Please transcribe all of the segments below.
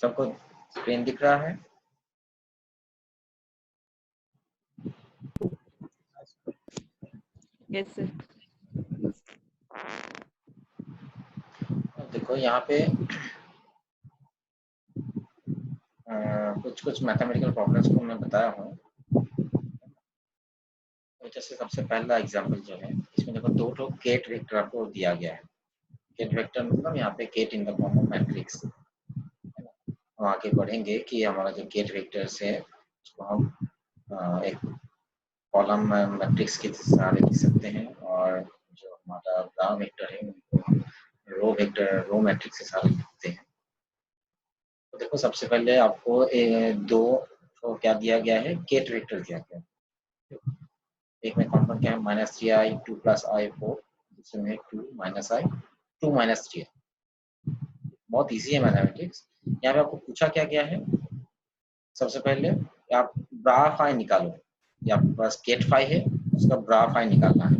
सबको स्क्रीन दिख रहा है? Yes sir. देखो यहाँ पे कुछ मैथमेटिकल प्रॉब्लम्स को मैं बताया हूँ। जैसे सबसे पहला एग्जांपल जो है, इसमें देखो दो गेट वेक्टर आपको दिया गया है। गेट वेक्टर मतलब यहाँ पे get in the form of matrix. हम आगे बढ़ेंगे कि हमारा जो गेट वेक्टर्स है उसको हम एक कॉलम मैट्रिक्स के सहारे लिख सकते हैं, और जो हमारा ब्रा वेक्टर है उनको हम रो मैट्रिक्स के सहारे लिखते हैं। तो देखो सबसे पहले आपको दो तो क्या दिया गया है, गेट वेक्टर दिया गया है। एक में कॉम्पोनेंट क्या है, -3i 2 + i 4, दूसरे में 2 - i 2 - 3i। बहुत इजी है मैथमेटिक्स। यहाँ पे आपको पूछा क्या गया है, सबसे पहले आप ब्रा फाई निकालो, या आपके पास गेट फाई है उसका ब्रा फाई निकालना है।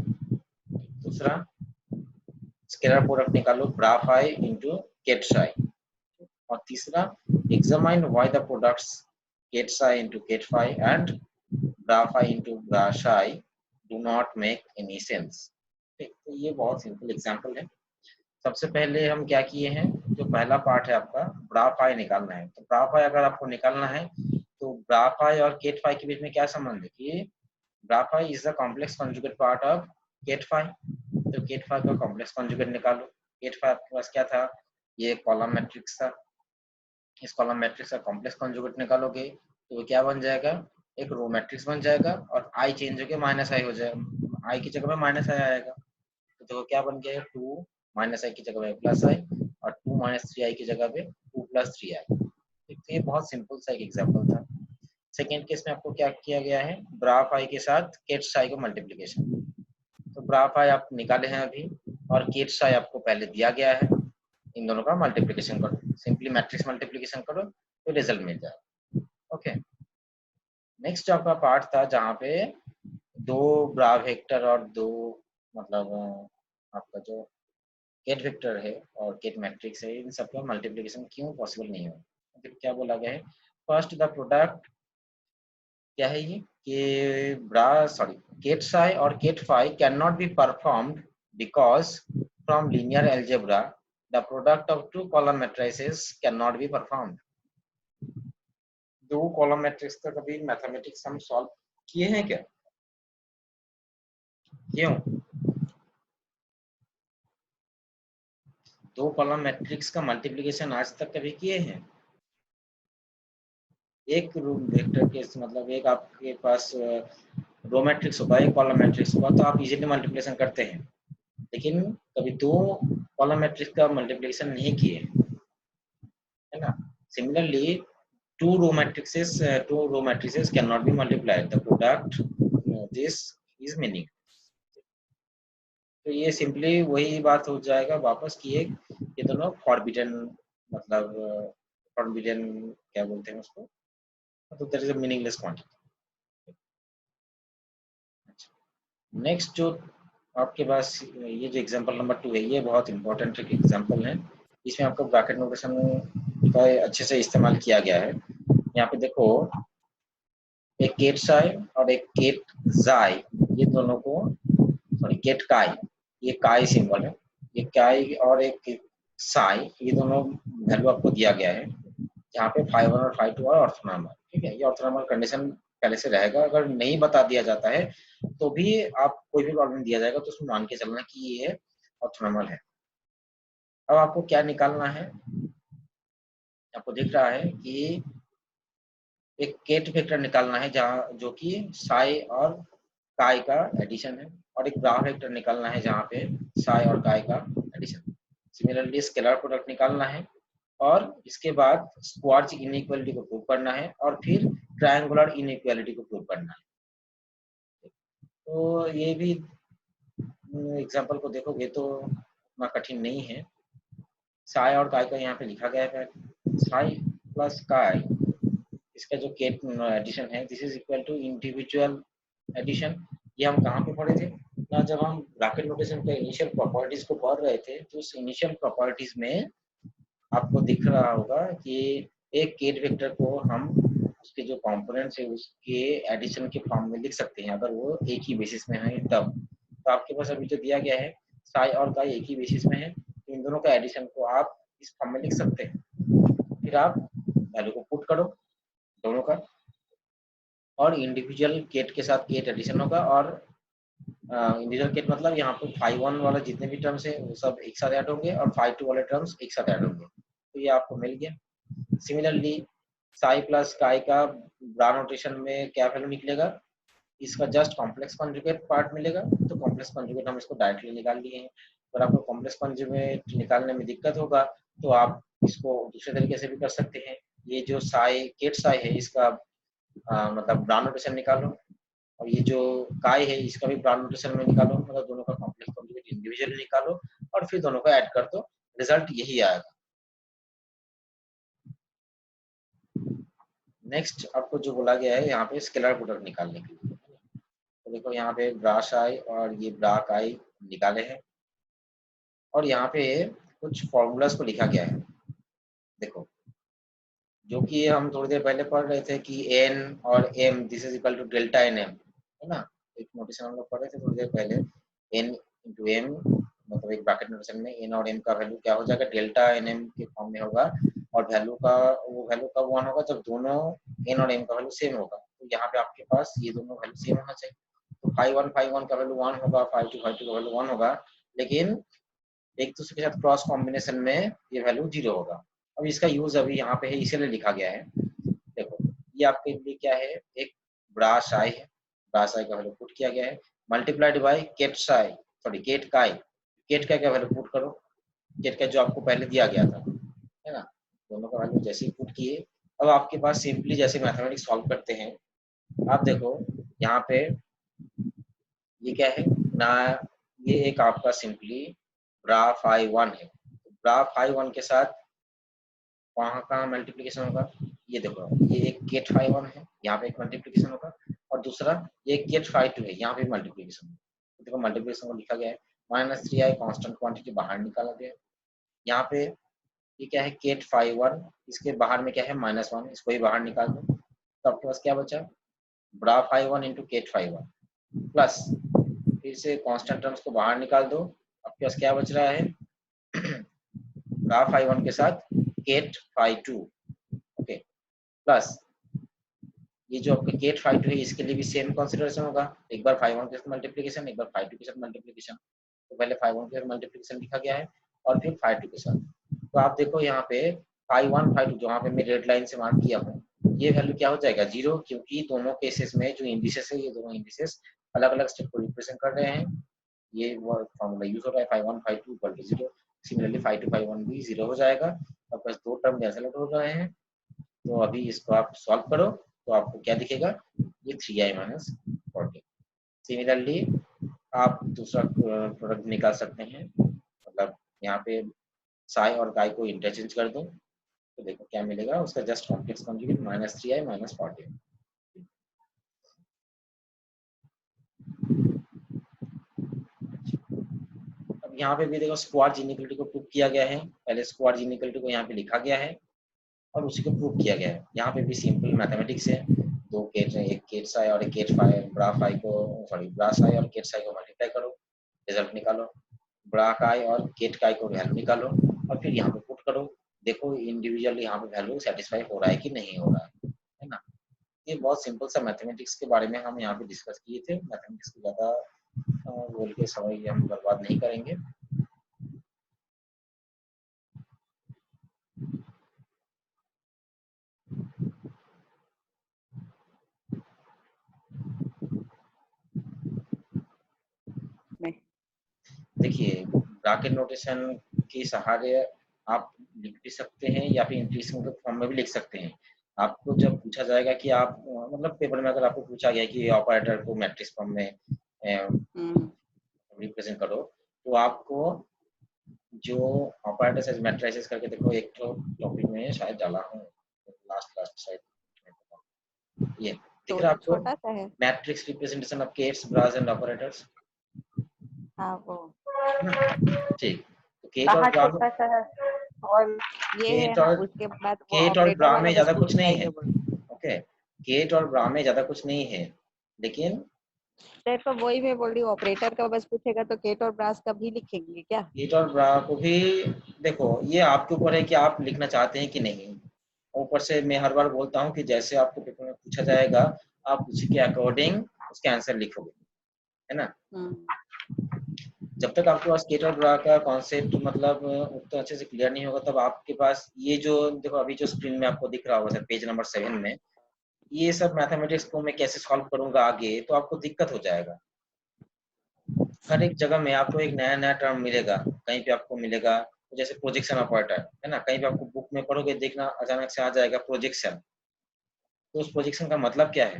दूसरा स्केलर प्रोडक्ट निकालो, bra phi into ket psi. और तीसरा examine why the products ket psi into ket phi and bra phi into bra psi do not make any sense. ठीक, तो ये बहुत सिंपल एग्जांपल है। सबसे पहले हम क्या किए हैं, जो पहला पार्ट है आपका ब्रा फाई निकालना है। तो ब्रा फाई अगर आपको निकालना है तो ब्रा फाई और गेट फाई के बीच में क्या संबंध है कि bra phi is the complex conjugate part of ket phi. तो गेट फाई का कॉम्प्लेक्स कॉन्जुगेट निकालो। गेट फाई आपके पास क्या था, ये कॉलम मैट्रिक्स था। इस कॉलम मैट्रिक्स का कॉम्प्लेक्स कॉन्जुगेट निकालोगे तो वो क्या बन जाएगा, एक रो मैट्रिक्स बन जाएगा, और आई चेंज होकर -i हो जाएगा, आई की जगह में -i आएगा। तो देखो क्या बन गया है, 2 -i की जगह में +i, और 2 - 3i की जगह पे 2 + 3i। तो ये बहुत सिंपल सा एक एग्जांपल था। सेकेंड केस में आपको क्या किया गया है, ब्रा फाई के साथ गेट साई को मल्टीप्लीकेशन। तो ब्रा फाई आप निकाले हैं अभी, और गेट साई आपको पहले दिया गया है। इन दोनों का मल्टीप्लीकेशन करो, सिंपली मैट्रिक्स मल्टीप्लीकेशन करो तो रिजल्ट मिल जाएगा। ओके, नेक्स्ट आपका पार्ट था जहाँ पे दो ब्रा वेक्टर और दो मतलब आपका जो गेट वेक्टर है और गेट मैट्रिक्स है, इन सबका मल्टीप्लिकेशन क्यों पॉसिबल नहीं हो। तो क्या बोला गया है, फर्स्ट द प्रोडक्ट क्या है ये कि गेट साई और ket phi can not be performed because from linear algebra the product of two column matrices can not be performed. दो कॉलम मैट्रिक्स का कभी मैथमेटिक्स हम सॉल्व किए हैं क्या? क्यों? दो कॉलम मैट्रिक्स का मल्टीप्लिकेशन आज तक कभी किए हैं? एक रो वेक्टर के मतलब एक आपके पास रो मैट्रिक्स होगा, एक कॉलम मैट्रिक्स होगा, तो आप इजीली मल्टीप्लिकेशन करते हैं। लेकिन कभी दो कॉलम मैट्रिक्स का मल्टीप्लिकेशन नहीं किए, है ना। Similarly two row matrices cannot be multiplied, the product this is meaning। तो ये सिंपली वही बात हो जाएगा वापस कि एक ये दोनों फॉरबिडन मतलब फॉरबिडन क्या बोलते हैं उसको, तो that is a meaningless quantity. Next जो आपके पास ये जो एग्जांपल नंबर 2 है, ये बहुत इंपॉर्टेंट एक एग्जांपल है। इसमें आपको ब्रैकेट नोटेशन का अच्छे से इस्तेमाल किया गया है। यहाँ पे देखो एक गेट साई और एक गेट जाई, ये दोनों को गेट काई, ये काई सिंबल है, ये काई और एक साई, ये दोनों वैल्यू आपको दिया गया है। जहाँ पे phi 1 और phi 2 और ऑर्थोनॉर्मल, ठीक है। ये ऑर्थोनॉर्मल कंडीशन पहले से रहेगा, अगर नहीं बता दिया जाता है तो भी आप कोई भी प्रॉब्लम दिया जाएगा तो उसमें मान के चलना कि ये ऑर्थोनॉर्मल है। अब आपको क्या निकालना है, आपको दिख रहा है कि एक गेट वेक्टर निकालना है जहाँ जो कि साई और काई का एडिशन है, और एक ब्रा वेक्टर निकालना है जहाँ पे साई और काई का एडिशन। सिमिलरली स्केलर प्रोडक्ट निकालना है, और इसके बाद स्क्वार्च इनइक्वालिटी को प्रूव करना है, और फिर ट्रायंगुलर इनइक्वालिटी को प्रूव करना है। तो ये भी एग्जांपल को देखोगे तो उतना कठिन नहीं है। साई और काई का यहाँ पे लिखा गया है, साई प्लस काई, इसका जो गेट एडिशन है this is equal to individual addition. ये हम कहाँ पे पढ़े थे ना, जब हम ब्रैकेट नोटेशन के इनिशियल प्रॉपर्टीज को पढ़ रहे थे, तो उस इनिशियल प्रॉपर्टीज में आपको दिख रहा होगा कि एक केट वेक्टर को हम उसके जो कंपोनेंट्स है उसके एडिशन के फॉर्म में लिख सकते हैं अगर वो एक ही बेसिस में है तब। तो आपके पास अभी जो दिया गया है साई और काई एक ही बेसिस में है, तो इन दोनों का एडिशन को आप इस फॉर्म में लिख सकते हैं। फिर आप वैल्यू को पुट करो दोनों का, और इंडिविजुअल केट के साथ केट एडिशन होगा, और इंडिविजुअल केट मतलब यहाँ पे फाई वन वाला जितने भी टर्म्स है वो सब एक साथ ऐड होंगे और फाई टू वाले टर्म्स एक साथ ऐड होंगे। तो ये आपको मिल गया। सिमिलरली साई प्लस काई का ब्रा नोटेशन में क्या वैल्यू निकलेगा, इसका जस्ट कॉम्प्लेक्स कॉन्जुगेट पार्ट मिलेगा। तो कॉम्प्लेक्स कॉन्जुगेट हम इसको डायरेक्टली निकाल लिए हैं। अगर आपको कॉम्प्लेक्स कॉन्जुगेट निकालने में दिक्कत होगा तो आप इसको दूसरे तरीके से भी कर सकते हैं। ये जो साई केट साई है इसका मतलब ब्रा नोटेशन निकालो, और ये जो काय है इसका भी ब्रा नोटेशन में निकालो, मतलब दोनों का कॉम्प्लेक्स कॉन्जुगेट इंडिविजुअली निकालो और फिर दोनों को ऐड कर दो, रिजल्ट यही आएगा। नेक्स्ट आपको जो बोला गया है यहाँ पे स्केलर प्रोडक्ट निकालने के लिए, तो देखो यहाँ पे ब्रा साई और ये ब्रा काई निकाले हैं, और यहाँ पे कुछ फॉर्मूलाज को लिखा गया है। देखो जो कि हम थोड़ी देर पहले पढ़ रहे थे कि एन और M this is equal to delta N M, है ना। एक नोटेशन हम लोग पढ़ रहे थे थोड़ी देर पहले, एन इंटू एम, मतलब एक ब्रैकेट नोटेशन में एन और एम का वैल्यू क्या हो जाएगा, डेल्टा एन एम के फॉर्म में होगा, और वैल्यू का वो वैल्यू कब वन होगा जब दोनों एन और एम का वैल्यू सेम होगा। तो यहाँ पे आपके पास ये दोनों वैल्यू सेम होना चाहिए। तो फाई वन का वैल्यू वन होगा, फाई टू का वैल्यू वन होगा, लेकिन एक दूसरे के साथ क्रॉस कॉम्बिनेशन में ये वैल्यू जीरो होगा। अब इसका यूज अभी यहाँ पे है इसीलिए लिखा गया है। देखो ये आपके लिए क्या है, एक ब्रास आई है, ब्रास आई का वैल्यू पुट किया गया है, multiplied by ket psi, sorry ket chi, ket का क्या वैल्यू पुट करो, केट का जो आपको पहले दिया गया था, है ना। दोनों का वैल्यू जैसे ही पुट किए, अब आपके पास सिंपली जैसे मैथमेटिक्स सॉल्व करते हैं, आप देखो यहाँ पे ये क्या है ना, ये एक आपका सिंपली ब्रा फाई वन है। ब्रा फाई वन के साथ वहाँ कहाँ मल्टीप्लीकेशन होगा, ये देखो ये एक गेट फाई वन है, यहाँ पे एक मल्टीप्लीकेशन होगा, और दूसरा ये गेट फाई टू है, यहाँ पे मल्टीप्लीकेशन होगा। तो देखो मल्टीप्लीकेशन को लिखा गया है, माइनस थ्री आई कॉन्स्टेंट क्वांटिटी बाहर निकाला गया है। यहाँ पे ये क्या है गेट फाई वन, इसके बाहर में क्या है माइनस वन, इसको ही बाहर निकाल दो, तो आपके पास क्या बचा, bra phi one into ket phi one, plus फिर से कांस्टेंट टर्म्स को बाहर निकाल दो, आपके पास क्या बच रहा है ब्रा फाई वन के साथ ket phi two, okay, plus ये जो आपका गेट फाई टू है इसके लिए भी सेम कंसीडरेशन होगा, एक बार फाई वन के साथ मल्टीप्लीकेशन, एक बार फाई टू के साथ मल्टीप्लीकेशन। तो पहले फाई वन के साथ मल्टीप्लीकेशन लिखा गया है और फिर फाई टू के साथ। तो आप देखो यहाँ पे फाई वन फाई टू जहाँ पे मैं रेड लाइन से मार्क किया हूँ, ये वैल्यू क्या हो जाएगा जीरो, क्योंकि दोनों केसेस में जो इंडिसेस है ये दोनों इंडिसेस अलग अलग स्टेप को रिप्रेजेंट कर रहे हैं। ये वो फॉर्मूला यूज हो रहा है, phi one phi two equal to zero, similarly phi two phi one भी जीरो हो जाएगा। आपके पास दो टर्म कैंसिल हो रहे हैं। तो अभी इसको आप सॉल्व करो तो आपको क्या दिखेगा, ये three I minus fourteen. Similarly आप दूसरा प्रोडक्ट निकाल सकते हैं, मतलब यहाँ पे साई और काई को इंटरचेंज कर दो, तो देखो क्या मिलेगा, उसका just complex conjugate minus three I minus fourteen. अब यहाँ पे भी देखो स्क्वाड इनइक्वालिटी को प्रूव किया गया है, पहले स्क्वाड इनइक्वालिटी को यहाँ पे लिखा गया है और उसी को प्रूव किया गया है। यहाँ पे भी सिंपल मैथमेटिक्स है, दो केट, एक केट साई और एक केट फाई, ब्रा फाई को सॉरी ब्रा साई और केट साई को मल्टीप्लाई करो, रिजल्ट निकालो, ब्रा काई और केट काई को वैल्यू निकालो और फिर यहाँ पे पुट करो, देखो इंडिविजुअली यहाँ पे वैल्यू सेटिस्फाई हो रहा है कि नहीं हो रहा है ना। ये बहुत सिंपल सा मैथमेटिक्स के बारे में हम यहाँ पे डिस्कस किए थे, मैथमेटिक्स को ज़्यादा बोल के समय हम बर्बाद नहीं करेंगे। देखिए ब्रैकेट नोटेशन के सहारे आप लिख भी सकते हैं या फिर इंक्रीजिंग के फॉर्म में भी लिख सकते हैं। आपको जब पूछा जाएगा कि आप मतलब पेपर में अगर आपको पूछा गया कि ऑपरेटर को मैट्रिक्स फॉर्म में रिप्रेजेंट करो, तो आपको जो ऑपरेटर्स एज मैट्रिसेस करके देखो, एक तो टॉपिक में शायद डाला हूँ लास्ट शायद, ये दिख रहा है आपको, छोटा सा है matrix representation of kets bras and operators. हाँ वो ठीक, तो केट और ब्रा छोटा सा है और ये है केट हाँ, और उसके बाद वो केट और ऑपरेटर ब्रा वाला में बस ज्यादा कुछ नहीं है। पूछाएगा बोल। ओके, केट और ब्रा में ज्यादा कुछ नहीं है, लेकिन तो वही मैं बोल रही हूँ, ऑपरेटर का बस पूछेगा तो केट और ब्रास का भी लिखेंगे क्या? केट और ब्रा को भी देखो, ये आपके ऊपर है कि आप लिखना चाहते हैं कि नहीं। ऊपर से मैं हर बार बोलता हूँ कि जैसे आपको पेपर में पूछा जाएगा, आप उसी के अकॉर्डिंग उसके आंसर लिखोगे, है ना। जब तक आपके पास केट और ब्रा का कॉन्सेप्ट मतलब उतना अच्छे से क्लियर नहीं होगा, तब आपके पास ये जो देखो अभी जो स्क्रीन में आपको दिख रहा होगा सर, पेज नंबर 7 में, ये सब मैथमेटिक्स को मैं कैसे सॉल्व करूंगा आगे, तो आपको दिक्कत हो जाएगा। हर एक जगह में आपको एक नया नया टर्म मिलेगा, कहीं पे आपको मिलेगा जैसे प्रोजेक्शन ऑपरेटर, है ना, कहीं पे आपको बुक में पढ़ोगे देखना अचानक से आ जाएगा प्रोजेक्शन, तो उस प्रोजेक्शन का मतलब क्या है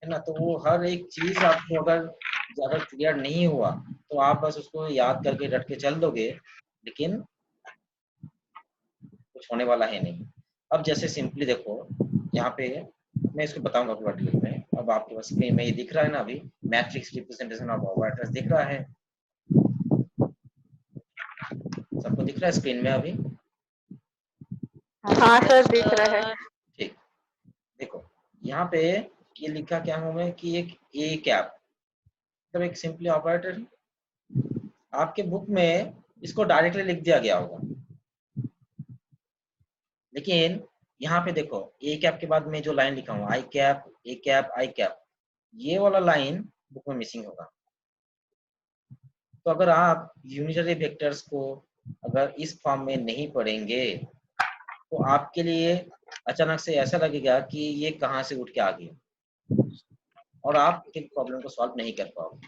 ना। तो वो हर एक चीज आपको अगर क्लियर नहीं हुआ, तो आप बस उसको याद करके रट के चल दोगे, लेकिन कुछ होने वाला है नहीं। अब जैसे सिंपली देखो, यहाँ पे मैं इसको बताऊंगा पूरा डिटेल में। अब आपके पास स्क्रीन में ये दिख रहा है ना, अभी मैट्रिक्स रिप्रेजेंटेशन ऑफ ऑपरेटर्स दिख रहा है, सबको दिख रहा है स्क्रीन में अभी? हाँ सर दिख रहा है। ठीक, देखो यहाँ पे ये लिखा क्या हूँ मैं कि एक ए कैप, मतलब एक सिंपली ऑपरेटर है। आपके बुक में इसको डायरेक्टली लिख दिया गया होगा, लेकिन यहाँ पे देखो ए कैप के बाद में जो लाइन लिखा हूँ I cap A cap I cap, ये वाला लाइन बुक में मिसिंग होगा। तो अगर आप यूनिटरी वेक्टर्स को अगर इस फॉर्म में नहीं पढ़ेंगे, तो आपके लिए अचानक से ऐसा लगेगा कि ये कहाँ से उठ के आ गया, और आप एक प्रॉब्लम को सॉल्व नहीं कर पाओगे,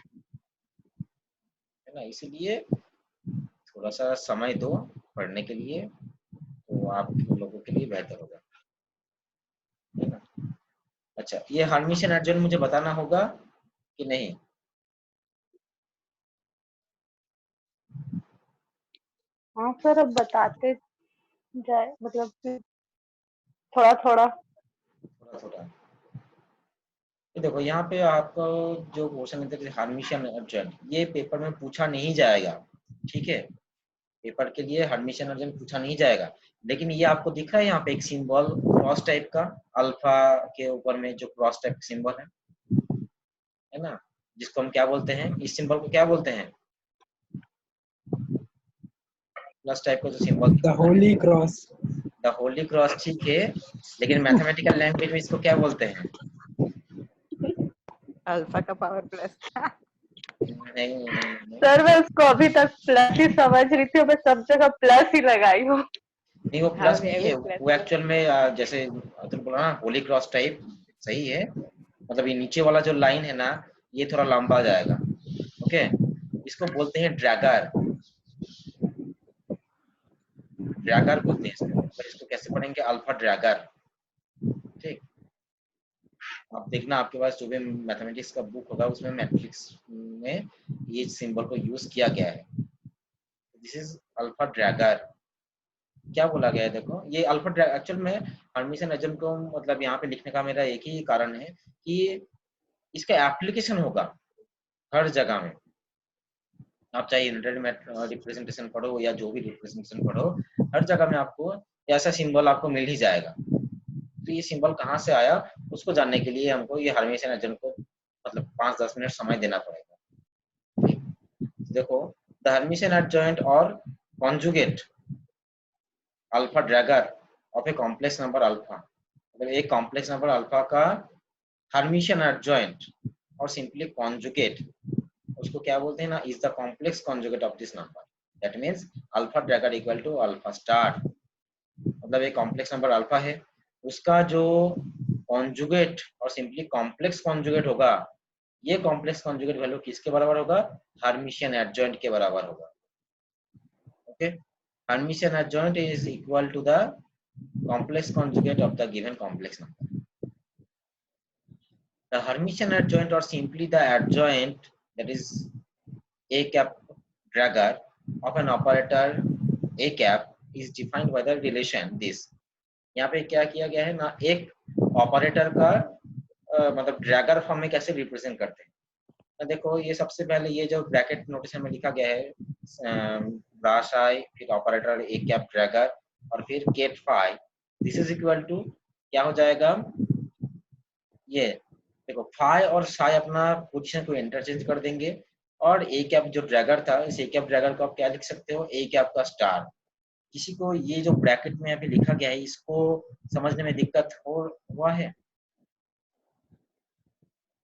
है ना। इसीलिए थोड़ा सा समय दो पढ़ने के लिए, तो आप लोगों के लिए बेहतर होगा, है ना। अच्छा, ये हर्मिशन एडजॉइंट मुझे बताना होगा कि नहीं? हाँ सर अब बताते जाए, मतलब कि थोड़ा थोड़ा। थोड़ा थोड़ा। तो देखो यहाँ पे आपको जो क्वेश्चन है हर्मिशन एडजॉइंट, ये पेपर में पूछा नहीं जाएगा, ठीक है। पेपर के लिए हर्मिशन एडजॉइंट पूछा नहीं जाएगा, लेकिन ये आपको दिख रहा है यहाँ पे एक सिंबल क्रॉस टाइप का, अल्फा के ऊपर में जो क्रॉस टाइप सिंबल है ना, जिसको हम क्या बोलते हैं, इस सिंबल को क्या बोलते हैं? प्लस टाइप का जो सिंबल दिख द रहा है, Holi cross. The Holi cross, ठीक है। लेकिन मैथमेटिकल लैंग्वेज में इसको क्या बोलते हैं? अल्फा का पावर प्लस। नहीं नहीं नहीं, नहीं। सर मैं उसको अभी तक प्लस ही समझ रही थी, मैं सब जगह प्लस ही लगाई हूँ। नहीं, वो हाँ प्लस मैं नहीं भी है, प्लस वो प्लस। एक्चुअल में जैसे तुम बोला ना होली क्रॉस टाइप, सही है। मतलब ये नीचे वाला जो लाइन है ना, ये थोड़ा लंबा जाएगा, ओके। इसको बोलते हैं ड्रैगर, ड्रैगर बोलते हैं इसको। पर इसको कैसे पढ़ेंगे? अल्फा ड्रैगर, ठीक। आप देखना आपके पास जो भी मैथमेटिक्स का बुक होगा उसमें मैट्रिक्स में ये सिंबल को यूज किया गया है। This is alpha Drager. क्या बोला गया है देखो, ये अल्फा ड्रैग एक्चुअल में हर्मिशन एडजॉइंट को मतलब यहाँ पे लिखने का मेरा एक ही कारण है कि इसका एप्लीकेशन होगा हर जगह में। आप चाहे यूनिटरी रिप्रेजेंटेशन पढ़ो या जो भी रिप्रेजेंटेशन पढ़ो, हर जगह में आपको ऐसा सिंबल आपको मिल ही जाएगा। तो ये सिंबल कहाँ से आया, उसको जानने के लिए हमको ये हर्मिशन एडजॉइंट को मतलब 5-10 मिनट समय देना पड़ेगा। देखो, द हर्मिशन एडजॉइंट और conjugate alpha dagger of a complex number alpha, मतलब एक कॉम्प्लेक्स नंबर अल्फा का हर्मिशन एडजॉइंट और सिंपली कॉन्जुगेट, उसको क्या बोलते हैं ना, is the complex conjugate of this number. That means alpha dagger equal to alpha star, मतलब एक कॉम्प्लेक्स नंबर अल्फा है, उसका जो कॉन्जुगेट और सिंपली कॉम्प्लेक्स कॉन्जुगेट होगा, ये कॉम्प्लेक्स कॉन्जुगेट वैल्यू किसके बराबर होगा? हर्मिशन एडजॉइंट के बराबर होगा, okay. Hermitian adjoint is equal to the complex conjugate of the given complex number. The Hermitian adjoint or simply the adjoint, that is a cap dagger of an operator a cap is defined by the relation this। यहाँ पे क्या किया गया है ना, एक operator का मतलब ड्रैगर फॉर्म में कैसे रिप्रेजेंट करते हैं, देखो ये सबसे पहले ये जो ब्रैकेट नोटेशन में लिखा गया है, ब्रास आई, फिर ऑपरेटर ए कैप ड्रैगर और फिर get phi, this is equal to क्या हो जाएगा, ये देखो फाई और साई अपना पोजीशन को इंटरचेंज कर देंगे, और ए कैप जो ड्रैगर था, इस ए कैप ड्रैगर को आप क्या लिख सकते हो, ए कैप का स्टार। किसी को ये जो ब्रैकेट में अभी लिखा गया है इसको समझने में दिक्कत हो हुआ है?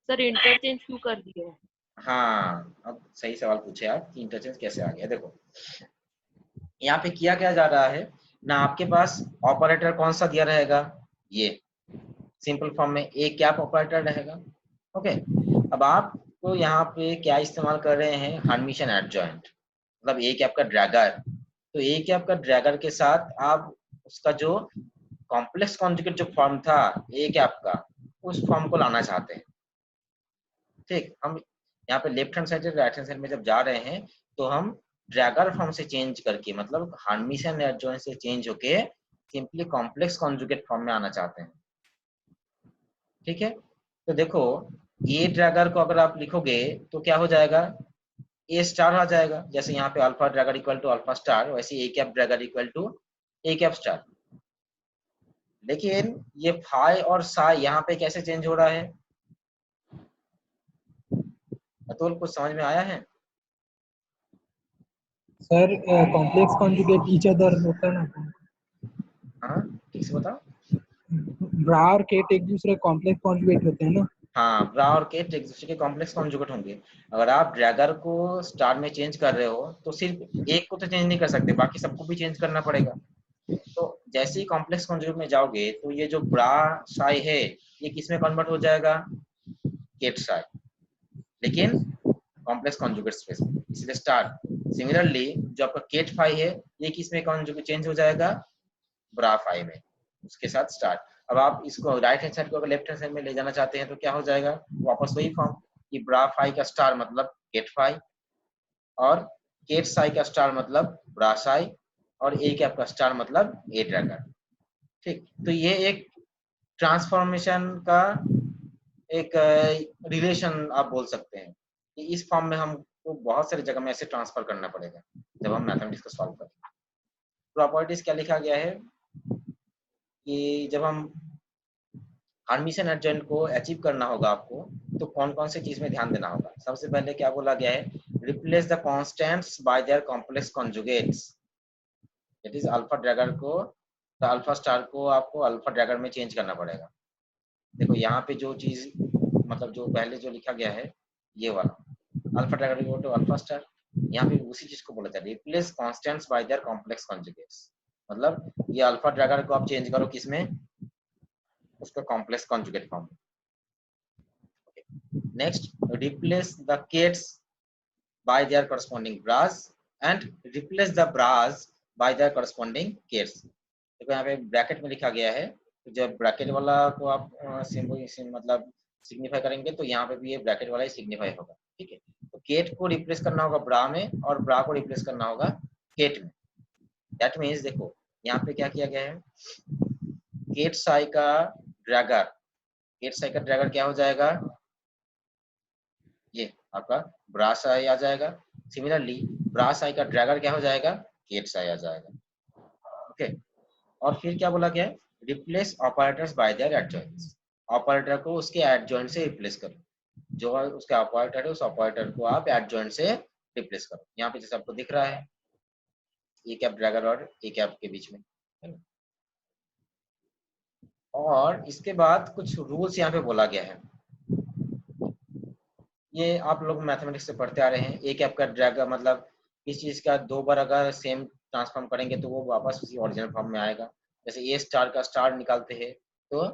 सर इंटरचेंज क्यों कर दिया है? हाँ, अब सही सवाल पूछे आप कि इंटरचेंज कैसे आ गया। देखो यहाँ पे किया क्या जा रहा है ना, आपके पास ऑपरेटर कौन सा दिया रहेगा, ये सिंपल फॉर्म में ए कैप ऑपरेटर रहेगा। ओके, अब आप तो यहाँ पे क्या इस्तेमाल कर रहे हैं, हर्मिशन एडजॉइंट, मतलब ए कैप का ड्रैगर। तो ए कैप का ड्रैगर के साथ आप उसका जो कॉम्प्लेक्स कॉन्जुगेट जो फॉर्म था ए कैप का, उस फॉर्म को लाना चाहते हैं। ठीक, हम यहाँ पे लेफ्ट हैंड साइड से राइट हैंड साइड में जब जा रहे हैं तो हम ड्रैगर फॉर्म से चेंज करके, मतलब हर्मिशन एडजॉइंट से चेंज होके सिंपली कॉम्प्लेक्स कॉन्जुगेट फॉर्म में आना चाहते हैं। ठीक है, तो देखो ए ड्रैगर को अगर आप लिखोगे तो क्या हो जाएगा, ए स्टार आ जाएगा, जैसे यहाँ पे alpha dagger equal to alpha star, वैसे A cap dagger equal to A cap star. लेकिन ये फाई और साई यहाँ पे कैसे चेंज हो रहा है, अतुल कुछ समझ में आया है? Sir complex conjugate each other होता है ना, हाँ ठीक से बताओ। ब्रा और केट एक दूसरे कॉम्प्लेक्स कॉन्जुगेट होते हैं ना। हाँ, ब्रा और केट एक दूसरे के कॉम्प्लेक्स कॉन्जुगेट होंगे। अगर आप ड्रैगर को स्टार में चेंज कर रहे हो तो सिर्फ एक को तो चेंज नहीं कर सकते, बाकी सबको भी चेंज करना पड़ेगा। तो जैसे ही कॉम्प्लेक्स कॉन्जुगेट में जाओगे तो ये जो ब्रा साई है ये किस में कन्वर्ट हो जाएगा, केट साई, लेकिन कॉम्प्लेक्स कॉन्जुगेट स्पेस में, इसलिए स्टार। सिमिलरली जो आपका केट फाई है ये किस में कॉन्जुगेट चेंज हो जाएगा, ब्रा फाई में, उसके साथ स्टार। अब आप इसको राइट हैंड साइड को अगर लेफ्ट हैंड साइड में ले जाना चाहते हैं तो क्या हो जाएगा, वापस वही फॉर्म कि ब्रा फाई का स्टार मतलब केट फाई, और केट साई का स्टार मतलब ब्रा साई, और ए कैप का स्टार मतलब ए ड्रैगर। ठीक, तो ये एक ट्रांसफॉर्मेशन का एक रिलेशन आप बोल सकते हैं कि इस फॉर्म में हमको बहुत सारी जगह में ऐसे ट्रांसफर करना पड़ेगा जब हम मैथमेटिक्स को सॉल्व करें। प्रॉपर्टीज क्या लिखा गया है कि जब हम हर्मिशन एडजॉइंट को अचीव करना होगा आपको, तो कौन कौन से चीज में ध्यान देना होगा। सबसे पहले क्या बोला गया है, replace the constants by their complex conjugates, that is alpha Drager को, तो अल्फा स्टार को आपको अल्फा ड्रैगर में चेंज करना पड़ेगा। देखो यहाँ पे जो चीज मतलब जो पहले जो लिखा गया है ये वाला alpha dagger to alpha star, यहाँ पे उसी चीज को बोला था, replace constants by their complex conjugates, मतलब ये अल्फा ड्रैगर को आप चेंज करो किसमें, उसका complex conjugate form. Next, replace the kets by their corresponding bras and replace the bras by their corresponding kets. देखो यहाँ पे ब्रैकेट में लिखा गया है, तो जब ब्रैकेट वाला को आप मतलब सिग्निफाई करेंगे तो यहाँ पे भी ये ब्रैकेट वाला ही सिग्निफाई होगा। ठीक है, तो केट को रिप्लेस करना होगा ब्रा में और ब्रा को रिप्लेस करना होगा केट में। दैट मीन्स देखो यहाँ पे क्या किया गया है, केट साई का ड्रैगर, केट साई का ड्रैगर क्या हो जाएगा, ये आपका ब्रा साई आ जाएगा। सिमिलरली ब्रा साई का ड्रैगर क्या हो जाएगा, केट साई आ जाएगा। ओके, और फिर क्या बोला गया है, replace operators by their adjoints, operator को उसके एडजॉइंट से रिप्लेस करो, जो उसका ऑपरेटर है उस ऑपरेटर को आप एडजॉइंट से रिप्लेस करो। यहाँ पे जैसे आपको दिख रहा है ए कैप ड्रैगर और ए कैप के बीच में, और इसके बाद कुछ रूल्स यहाँ पे बोला गया है, ये आप लोग मैथमेटिक्स से पढ़ते आ रहे हैं। ए कैप का ड्रैगर मतलब किस चीज का दो बार अगर सेम ट्रांसफॉर्म करेंगे तो वो वापस उसी ओरिजिनल फॉर्म में आएगा। जैसे ए स्टार का स्टार निकालते हैं तो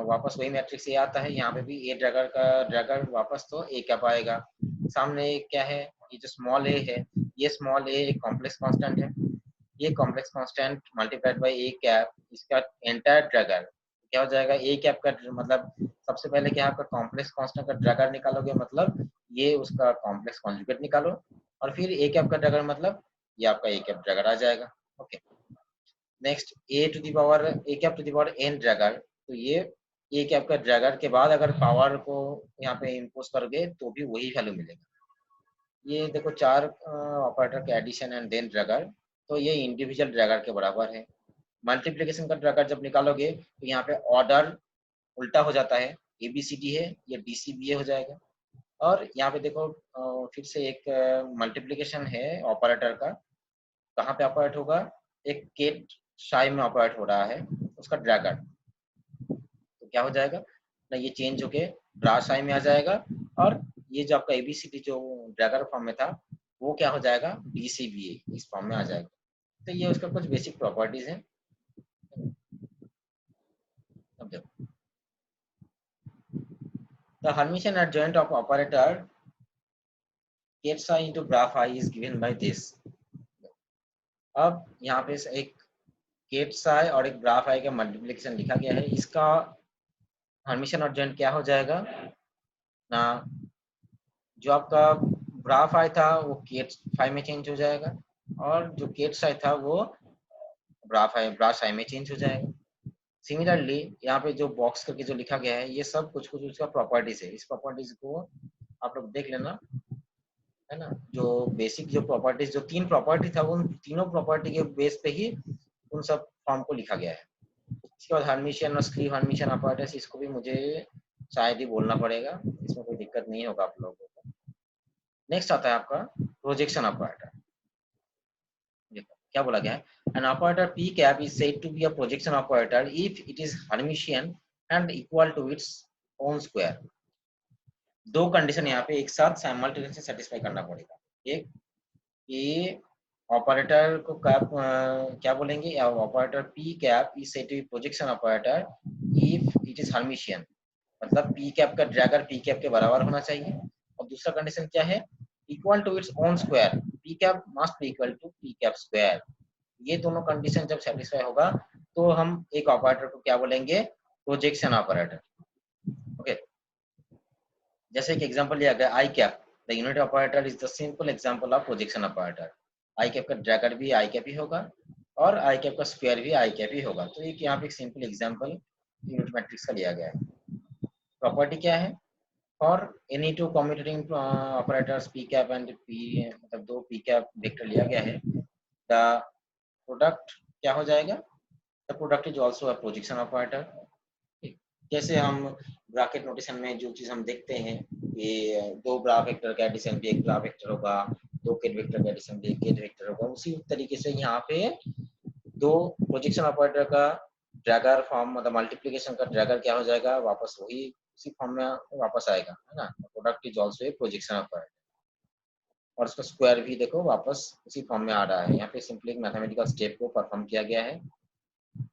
वापस वही मैट्रिक्स ए आता है, यहाँ पे भी ए ड्रैगर का ड्रैगर वापस तो ए कैप आएगा। सामने क्या है, ये जो स्मॉल ए है, ये स्मॉल ए एक कॉम्प्लेक्स कांस्टेंट है, ये complex constant multiplied by A cap, इसका एंटायर ड्रैगर क्या हो जाएगा, ए कैप का मतलब सबसे पहले क्या आपका कॉम्प्लेक्स कांस्टेंट का ड्रैगर निकालोगे, मतलब ये उसका कॉम्प्लेक्स कॉन्जुगेट निकालो, और फिर ए कैप का ड्रैगर मतलब ये आपका ए कैप ड्रैगर आ जाएगा। Okay, next a to the power a cap to the power n dagger, तो ये ए कैप का ड्रैगर के बाद अगर पावर को यहाँ पे इम्पोज करोगे तो भी वही वैल्यू मिलेगा। ये देखो 4 ऑपरेटर के एडिशन एंड देन ड्रैगर, तो ये इंडिविजुअल ड्रैगर के बराबर है। मल्टीप्लिकेशन का ड्रैगर जब निकालोगे तो यहाँ पे ऑर्डर उल्टा हो जाता है, ABCD है ये DCBA हो जाएगा। और यहाँ पे देखो फिर से एक मल्टीप्लिकेशन है ऑपरेटर का, कहाँ पे ऑपरेट होगा, एक केट शाई में ऑपरेट हो रहा है उसका ड्रैगर, तो क्या हो जाएगा ना, ये चेंज होके ब्रा शाई में आ जाएगा, और ये जो आपका ABCD जो ड्रैगर फॉर्म में था वो क्या हो जाएगा, DCBA इस फॉर्म में आ जाएगा। तो ये उसका कुछ बेसिक प्रॉपर्टीज है। अब देखो the Hermitian adjoint of operator ket psi into bra phi is given by this। अब यहाँ पे एक केट साई और एक ब्रा फाई का मल्टीप्लिकेशन लिखा गया है, इसका हर्मिशियन एडजॉइंट क्या हो जाएगा ना, जो आपका ब्रा फाई था वो केट फाई में चेंज हो जाएगा, और जो केट साई था वो ब्रा साई में चेंज हो जाएगा। सिमिलरली यहाँ पे जो बॉक्स करके जो लिखा गया है ये सब कुछ कुछ उसका प्रॉपर्टीज है, इस प्रॉपर्टीज को आप लोग देख लेना, है ना। जो बेसिक जो प्रॉपर्टीज, जो 3 प्रॉपर्टी था उन तीनों प्रॉपर्टी के बेस पे ही उन सब फॉर्म को लिखा गया है। इसके बाद हर्मिशियन और स्क्रीव हर्मिशियन ऑपरेटर्स, इसको भी मुझे शायद ही बोलना पड़ेगा, इसमें कोई दिक्कत नहीं होगा आप लोगों को। नेक्स्ट आता है आपका प्रोजेक्शन ऑपरेटर। देखो क्या बोला गया है, an operator P cap is said to be a projection operator if it is Hermitian and equal to its own square. 2 condition यहाँ पे एक साथ साइमल्टेनियसली सेटिस्फाई करना पड़ेगा। एक, ये ऑपरेटर को कैप क्या बोलेंगे, operator P cap is said to be projection operator if it is Hermitian, मतलब पी कैप का ड्रैगर पी कैप के बराबर होना चाहिए। और दूसरा कंडीशन क्या है, equal to its own square, P cap must be equal to P cap square. ये दोनों कंडीशन जब सेटिस्फाई होगा तो हम एक ऑपरेटर को क्या बोलेंगे, प्रोजेक्शन ऑपरेटर। ओके, जैसे एक एग्जांपल लिया गया I cap, the unit operator is the simple example of projection operator. I cap का ड्रैगर भी आई कैप ही होगा और आई कैप का स्क्वायर भी आई कैप ही होगा। तो एक यहाँ पे एक सिंपल एग्जांपल यूनिट मैट्रिक्स का लिया गया है। प्रॉपर्टी क्या है, for any 2 commuting operators P cap and P, मतलब 2 पी कैप वेक्टर लिया गया है, द प्रोडक्ट क्या हो जाएगा, the product is also a projection operator. जैसे हम ब्रैकेट नोटेशन में जो चीज हम देखते हैं, ये 2 ब्रा वेक्टर का एडिशन भी एक ब्रा वेक्टर होगा, 2 केट वेक्टर का एडिशन भी एक केट वेक्टर होगा, उसी तरीके से यहाँ पे 2 प्रोजेक्शन ऑपरेटर का ड्रैगर फॉर्म, मतलब मल्टीप्लिकेशन का ड्रैगर क्या हो जाएगा, वापस वही उसी फॉर्म में वापस आएगा, है ना। Product is also a projection operator, और उसका स्क्वायर भी देखो वापस उसी फॉर्म में आ रहा है। यहाँ पे सिंपली एक मैथमेटिकल स्टेप को परफॉर्म किया गया है।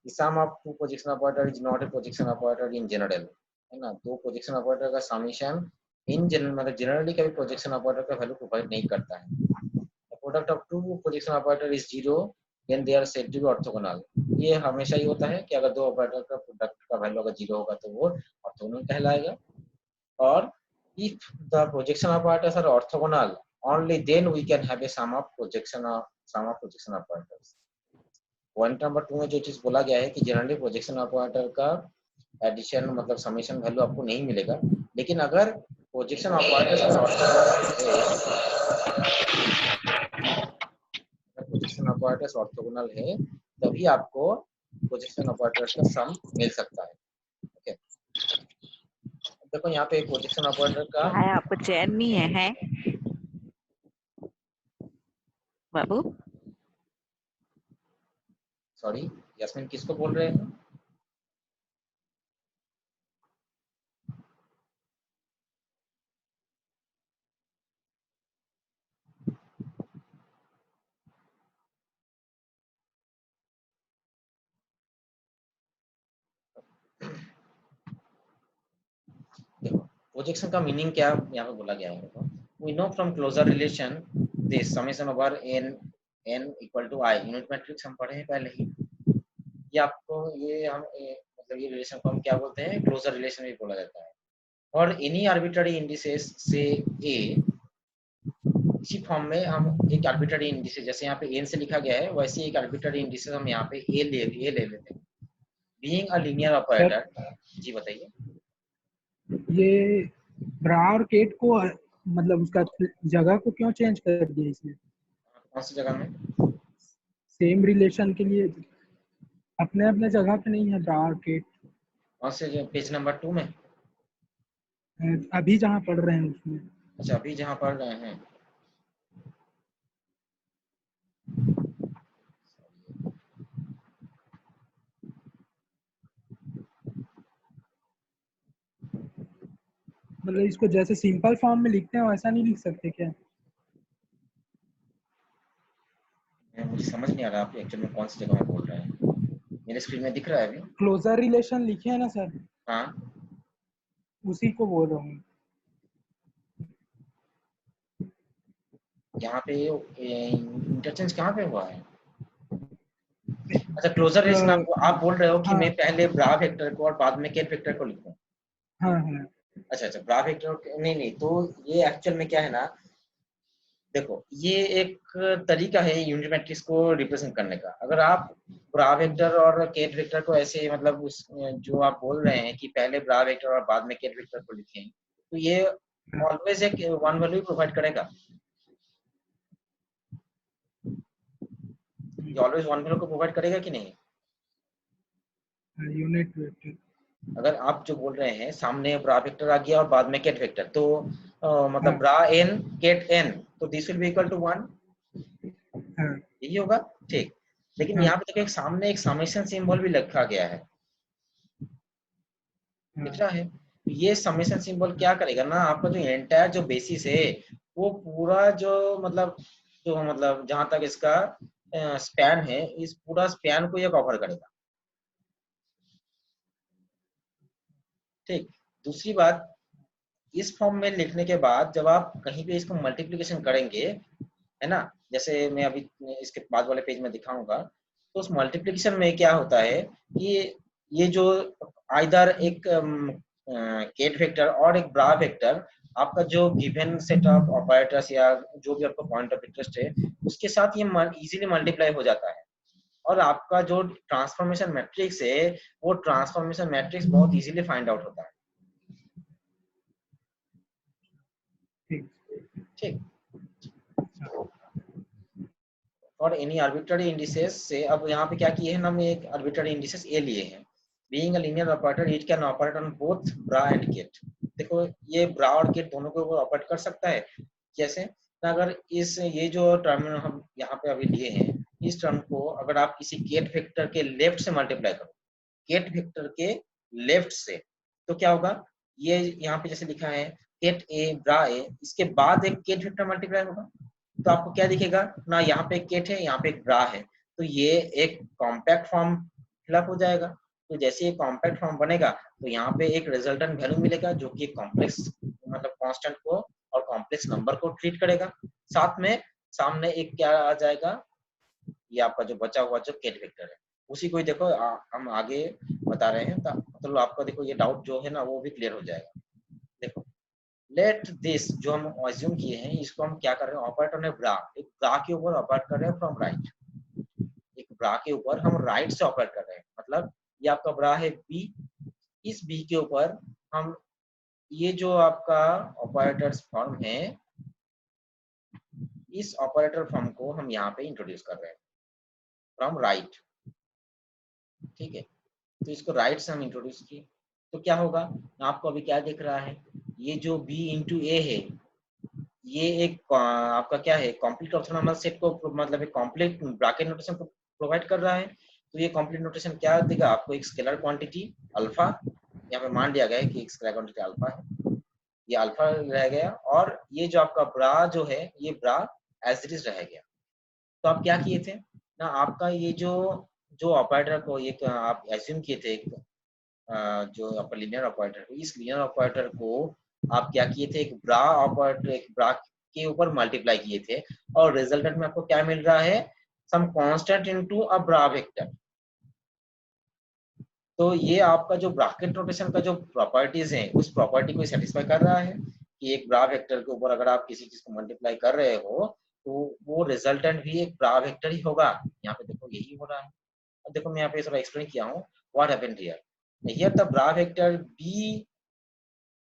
The sum of 2 projection operator is not a projection operator in general, है ना। 2 प्रोजेक्शन ऑपरेटर का समीशन इन जनरल, मतलब जनरली कभी प्रोजेक्शन ऑपरेटर का वैल्यू प्रोवाइड नहीं करता है। Product of 2 projection operator is 0 when they are said to be orthogonal. ये हमेशा ही होता है कि अगर 2 ऑपरेटर का प्रोडक्ट का वैल्यू अगर 0 होगा तो वो ऑर्थोगोनल कहलाएगा। और if the projection operators are orthogonal, only then we can have a sum of projection operators। Point number 2 में जो चीज बोला गया है कि जनरली प्रोजेक्शन ऑपरेटर का एडिशन मतलब समेशन वैल्यू आपको नहीं मिलेगा, लेकिन अगर प्रोजेक्शन ऑपरेटर्स ऑर्थोगोनल है तभी आपको प्रोजेक्शन ऑपरेटर्स का सम मिल सकता है। ओके, देखो यहाँ पे प्रोजेक्शन ऑपरेटर का आपको चैन नहीं है बाबू? सॉरी यास्मीन, किसको बोल रहे हैं? देखो प्रोजेक्शन का मीनिंग क्या यहाँ पे बोला गया है, देखो we know from closure relation this summation over n equal to i, unit matrix हम पढ़े हैं पहले ही। ये आपको ये हम मतलब ये रिलेशन को हम क्या बोलते हैं, क्लोजर रिलेशन भी बोला जाता है। और एनी आर्बिट्ररी इंडिसेस से a, इसी फॉर्म में हम एक आर्बिट्ररी इंडिसेस, जैसे यहाँ पे n से लिखा गया है वैसे एक आर्बिट्ररी इंडिसेस हम यहाँ पे a ले लेते हैं। बीइंग अ लीनियर ऑपरेटर, जी बताइए। ये ब्रा और केट को मतलब उसका जगह को क्यों चेंज कर दिया इसने? कौन सी जगह में? सेम रिलेशन के लिए अपने अपने जगह पे नहीं है ब्रा और केट। कौन से पेज नंबर 2 में? अभी जहाँ पढ़ रहे हैं उसमें। अच्छा, अभी जहाँ पढ़ रहे हैं। मतलब इसको जैसे सिंपल फॉर्म में लिखते हैं वैसा नहीं लिख सकते क्या? मुझे समझ नहीं आ रहा आप एक्चुअली में कौन सी जगह में बोल रहे हैं। मेरे स्क्रीन में दिख रहा है अभी। क्लोजर रिलेशन लिखे हैं ना सर, हाँ, उसी को बोल रहा हूँ। यहाँ पे इंटरचेंज कहाँ पे हुआ है? अच्छा, क्लोजर रिलेशन आप बोल रहे हो कि हाँ मैं पहले ब्रा वेक्टर को और बाद में केट वेक्टर को लिखूं। हाँ हाँ अच्छा अच्छा, ब्रा वेक्टर नहीं नहीं, तो ये एक्चुअल में क्या है ना, देखो ये एक तरीका है यूनिट मैट्रिक्स को रिप्रेजेंट करने का। अगर आप ब्रा वेक्टर और केट वेक्टर को ऐसे मतलब उस जो आप बोल रहे हैं कि पहले ब्रा वेक्टर और बाद में केट वेक्टर को लिखें, तो ये ऑलवेज एक वन वैल्यू प्रोवाइड करेगा। ये ऑलवेज वन वैल्यू को प्रोवाइड करेगा कि नहीं? Unit vector. अगर आप जो बोल रहे हैं सामने ब्रा वेक्टर आ गया और बाद में केट वेक्टर, तो मतलब हाँ ब्रा एन केट एन, तो this will be equal to 1, हाँ यही होगा। ठीक, लेकिन हाँ यहाँ पे देखो एक सामने एक समेशन सिंबल भी रखा गया है, हाँ दिख रहा है। ये समेशन सिंबल क्या करेगा ना, आपका जो एंटायर जो बेसिस है वो पूरा जो मतलब जहां तक इसका स्पैन है, इस पूरा स्पैन को ये कवर करेगा। ठीक, दूसरी बात, इस फॉर्म में लिखने के बाद जब आप कहीं पे इसको मल्टीप्लिकेशन करेंगे, है ना, जैसे मैं अभी इसके बाद वाले पेज में दिखाऊंगा, तो उस मल्टीप्लिकेशन में क्या होता है कि ये जो आइदर एक केट वेक्टर और एक ब्रा वेक्टर, आपका जो गिवन सेट ऑफ ऑपरेटर्स या जो भी आपका पॉइंट ऑफ इंटरेस्ट है उसके साथ ये इजीली मल्टीप्लाई हो जाता है, और आपका जो ट्रांसफॉर्मेशन मैट्रिक्स है वो ट्रांसफॉर्मेशन मैट्रिक्स बहुत इजीली फाइंड आउट होता है। ठीक। ठीक, और एनी आर्बिट्ररी इंडिसेस से, अब यहाँ पे क्या किए हैं ना, हमने एक आर्बिट्ररी इंडिसेस ए लिए हैं। Being a linear operator it can operate on both bra and ket. देखो ये ब्रा और केट दोनों के ऊपर ऑपरेट कर सकता है। कैसे ना, अगर इस ये जो टर्म हम यहाँ पे अभी लिए हैं, इस टर्म को अगर आप किसी केट वेक्टर के लेफ्ट से मल्टीप्लाई करो, केट वेक्टर के लेफ्ट से, तो क्या होगा, ये यहाँ पे जैसे लिखा है केट ए ब्रा ए, इसके बाद एक केट वेक्टर मल्टीप्लाई होगा, तो आपको क्या दिखेगा ना, यहाँ पे एक केट है, यहाँ पे एक ब्रा है, तो ये एक कॉम्पैक्ट फॉर्म फिलअप हो जाएगा। तो जैसे ये कॉम्पैक्ट फॉर्म बनेगा तो यहाँ पे एक रिजल्टेंट वैल्यू मिलेगा जो कि कॉम्प्लेक्स मतलब कांस्टेंट को और कॉम्प्लेक्स नंबर को ट्रीट करेगा। साथ में सामने एक क्या आ जाएगा, ये आपका जो बचा हुआ जो केट वेक्टर है, उसी को ही देखो हम आगे बता रहे हैं, मतलब आपका देखो ये डाउट जो है ना वो भी क्लियर हो जाएगा। देखो लेट दिस जो हम अज्यूम किए हैं, इसको हम क्या कर रहे हैं, ऑपरेट ऑन ए ब्रा, एक ब्रा के ऊपर ऑपरेट कर रहे हैं फ्रॉम राइट, एक ब्रा के ऊपर हम राइट से ऑपरेट कर रहे हैं, मतलब ये आपका ब्रा है बी, इस बी के ऊपर हम ये जो आपका ऑपरेटर्स फॉर्म है, इस ऑपरेटर फॉर्म को हम यहाँ पे इंट्रोड्यूस कर रहे हैं फ्रॉम राइट। ठीक है, तो इसको राइट से हम इंट्रोड्यूस किए, तो क्या होगा, आपको अभी क्या दिख रहा है, ये जो b इंटू ए है, ये एक आपका क्या है, कंप्लीट ऑर्थोनॉर्मल सेट को मतलब एक कंप्लीट ब्रैकेट नोटेशन को प्रोवाइड कर रहा है। तो ये कंप्लीट नोटेशन क्या देगा आपको, एक स्केलर क्वांटिटी अल्फा, यहाँ पे मान लिया गया है कि एक स्केलर क्वांटिटी अल्फा है, ये अल्फा रह गया, और ये जो आपका ब्रा जो है ये ब्रा एज इट इज रह गया। तो आप क्या किए थे ना, आपका ये जो जो ऑपरेटर को ये आप एज्यूम किए थे, जो आपका लीनियर ऑपरेटर, इस लीनियर ऑपरेटर को आप क्या किए थे, एक ब्रा ऑपरेटर, एक ब्रा के ऊपर मल्टीप्लाई किए थे, और रिजल्टेंट में आपको क्या मिल रहा है, some constant into a bra vector. तो ये आपका जो ब्रैकेट रोटेशन का जो प्रॉपर्टीज हैं उस प्रॉपर्टी को सेटिस्फाई कर रहा है कि एक ब्रा वेक्टर के ऊपर अगर आप किसी चीज को मल्टीप्लाई कर रहे हो तो वो रिजल्टेंट भी एक ब्रा वेक्टर ही होगा। यहाँ पे देखो यही हो रहा है। अब देखो मैं यहाँ पे थोड़ा एक्सप्लेन किया हूँ, what happened here? Here the bra vector B,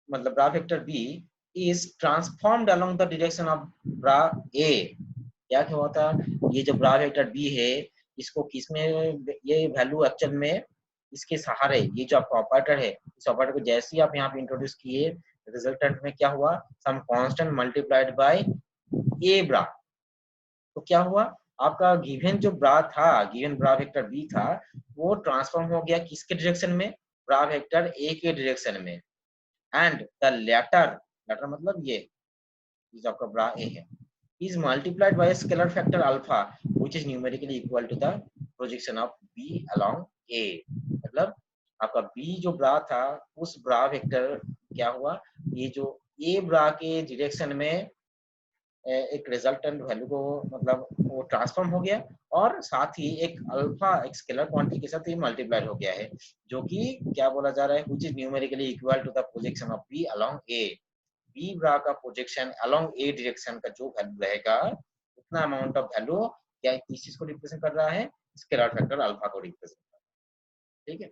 मतलब bra vector B is transformed along the direction of bra A. क्या हुआ था, ये जो bra vector B है इसको किसमें, ये वैल्यू एक्चुअल में इसके सहारे, ये जो आपका ऑपरेटर है, इस ऑपरेटर को जैसे ही आप यहाँ पे इंट्रोड्यूस किए, रिजल्टेंट में क्या हुआ, सम कांस्टेंट मल्टीप्लाइड बाय ए ब्रा। तो क्या हुआ, आपका गिवन जो ब्रा था, गिवन ब्रा वेक्टर बी था, वो ट्रांसफॉर्म हो गया किसके डायरेक्शन में, ब्रा वेक्टर ए के डायरेक्शन में। एंड द लेटर मतलब ये जो आपका ब्रा ए है is multiplied by a scalar factor alpha which is numerically equal to the projection of B along A। मतलब आपका B जो ब्रा था उस ब्रा वेक्टर क्या हुआ, ये जो A ब्रा के डायरेक्शन में एक रिजल्टेंट वैल्यू को मतलब वो ट्रांसफॉर्म हो गया और साथ ही एक अल्फा एक स्केलर क्वांटिटी के साथ ये मल्टीप्लाई हो गया है, जो कि क्या बोला जा रहा है, which is numerically equal to the projection of B along A। B bra का प्रोजेक्शन अलोंग ए डायरेक्शन का जो वैल्यू रहेगा उतना अमाउंट ऑफ वैल्यू क्या किस चीज को रिप्रेजेंट कर रहा है, स्केलर फैक्टर अल्फा को रिप्रेजेंट कर रहा है। ठीक है,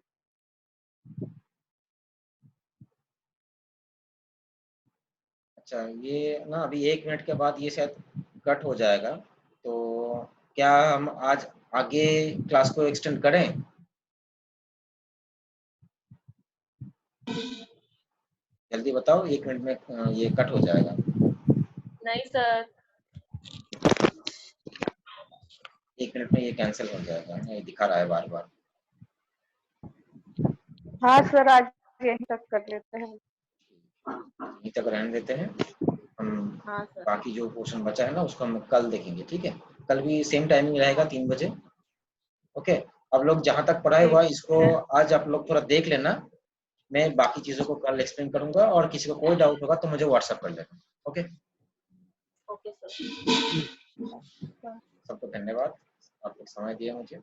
अच्छा ये ना अभी 1 मिनट के बाद ये शायद कट हो जाएगा, तो क्या हम आज आगे क्लास को एक्सटेंड करें? जल्दी बताओ, 1 मिनट में ये कट हो जाएगा। नहीं सर, 1 मिनट में ये कैंसिल हो जाएगा, ये दिखा रहा है बार बार। हाँ सर आज यहीं तक कर लेते हैं। यहीं तक रहने देते हैं हम। हाँ सर, बाकी जो पोर्शन बचा है ना उसको हम कल देखेंगे। ठीक है, कल भी सेम टाइमिंग रहेगा 3 बजे। ओके, अब लोग जहां तक पढ़ाई हुआ इसको आज आप लोग थोड़ा देख लेना, मैं बाकी चीजों को कल एक्सप्लेन करूंगा और किसी को कोई डाउट होगा तो मुझे व्हाट्सएप कर लेना। Okay okay sir. सबको धन्यवाद, आप लोग समय दिए मुझे।